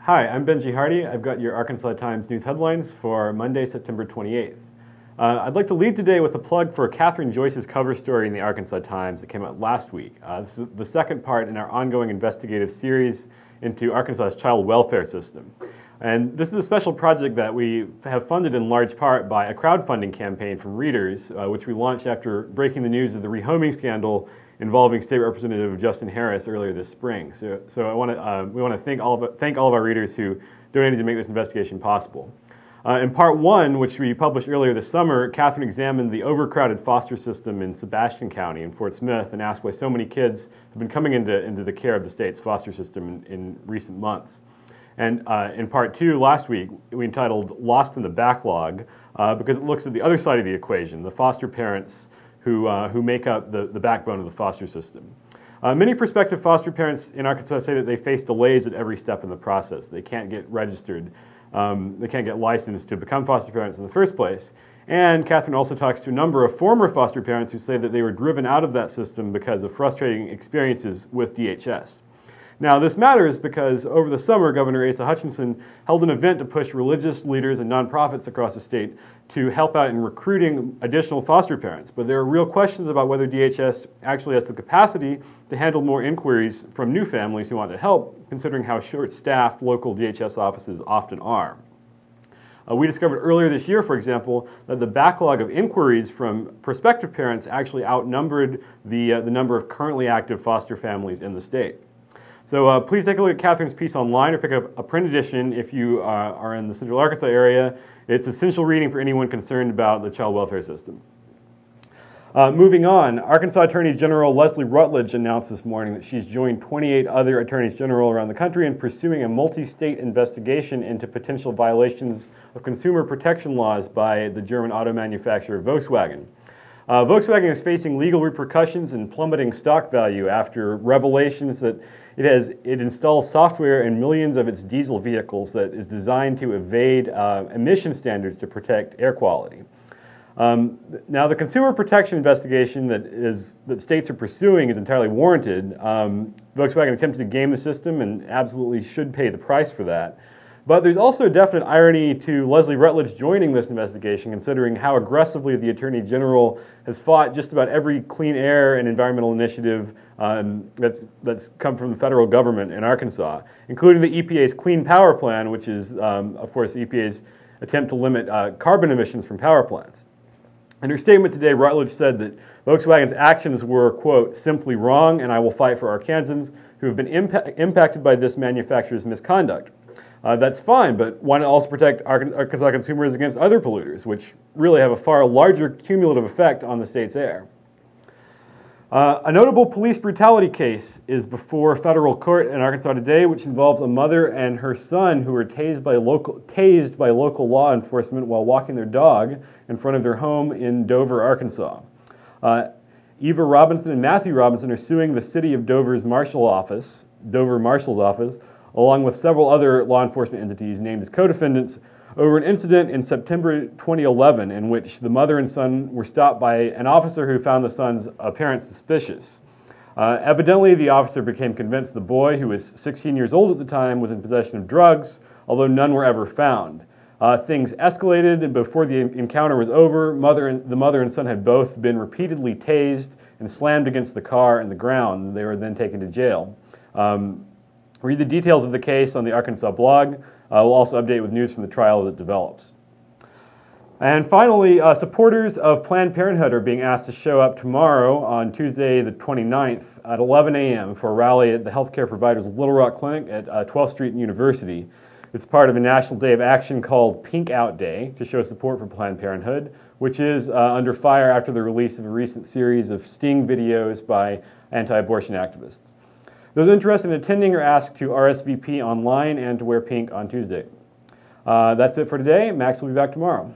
Hi, I'm Benji Hardy. I've got your Arkansas Times news headlines for Monday, September 28th. I'd like to lead today with a plug for Catherine Joyce's cover story in the Arkansas Times that came out last week. This is the second part in our ongoing investigative series into Arkansas's child welfare system. And this is a special project that we have funded in large part by a crowdfunding campaign from readers, which we launched after breaking the news of the rehoming scandal involving State Representative Justin Harris earlier this spring. So we want to thank all of our readers who donated to make this investigation possible. In part one, which we published earlier this summer, Catherine examined the overcrowded foster system in Sebastian County in Fort Smith and asked why so many kids have been coming into the care of the state's foster system in recent months. And in part two last week, we entitled Lost in the Backlog, because it looks at the other side of the equation, the foster parents who make up the backbone of the foster system. Many prospective foster parents in Arkansas say that they face delays at every step in the process. They can't get registered, they can't get licensed to become foster parents in the first place. And Catherine also talks to a number of former foster parents who say that they were driven out of that system because of frustrating experiences with DHS. Now, this matters because over the summer, Governor Asa Hutchinson held an event to push religious leaders and nonprofits across the state to help out in recruiting additional foster parents. But there are real questions about whether DHS actually has the capacity to handle more inquiries from new families who want to help, considering how short-staffed local DHS offices often are. We discovered earlier this year, for example, that the backlog of inquiries from prospective parents actually outnumbered the number of currently active foster families in the state. So please take a look at Catherine's piece online or pick up a print edition if you are in the Central Arkansas area. It's essential reading for anyone concerned about the child welfare system. Moving on, Arkansas Attorney General Leslie Rutledge announced this morning that she's joined 28 other attorneys general around the country in pursuing a multi-state investigation into potential violations of consumer protection laws by the German auto manufacturer Volkswagen. Volkswagen is facing legal repercussions and plummeting stock value after revelations that it installs software in millions of its diesel vehicles that is designed to evade emission standards to protect air quality. Now, the consumer protection investigation that states are pursuing is entirely warranted. Volkswagen attempted to game the system and absolutely should pay the price for that. But there's also a definite irony to Leslie Rutledge joining this investigation, considering how aggressively the Attorney General has fought just about every clean air and environmental initiative that's come from the federal government in Arkansas, including the EPA's Clean Power Plan, which is, of course, the EPA's attempt to limit carbon emissions from power plants. In her statement today, Rutledge said that Volkswagen's actions were, quote, simply wrong, and I will fight for Arkansans who have been impacted by this manufacturer's misconduct. That's fine, but why not also protect Arkansas consumers against other polluters, which really have a far larger cumulative effect on the state's air? A notable police brutality case is before federal court in Arkansas today, which involves a mother and her son who were tased by local law enforcement while walking their dog in front of their home in Dover, Arkansas. Eva Robinson and Matthew Robinson are suing the city of Dover's Dover Marshal's Office, along with several other law enforcement entities named as co-defendants, over an incident in September 2011 in which the mother and son were stopped by an officer who found the son's appearance suspicious. Evidently, the officer became convinced the boy, who was 16 years old at the time, was in possession of drugs, although none were ever found. Things escalated, and before the encounter was over, the mother and son had both been repeatedly tased and slammed against the car and the ground. They were then taken to jail. Read the details of the case on the Arkansas blog. We'll also update with news from the trial as it develops. And finally, supporters of Planned Parenthood are being asked to show up tomorrow on Tuesday the 29th at 11 a.m. for a rally at the healthcare provider's Little Rock Clinic at 12th Street and University. It's part of a national day of action called Pink Out Day to show support for Planned Parenthood, which is under fire after the release of a recent series of sting videos by anti-abortion activists. Those interested in attending are asked to RSVP online and to wear pink on Tuesday. That's it for today. Max will be back tomorrow.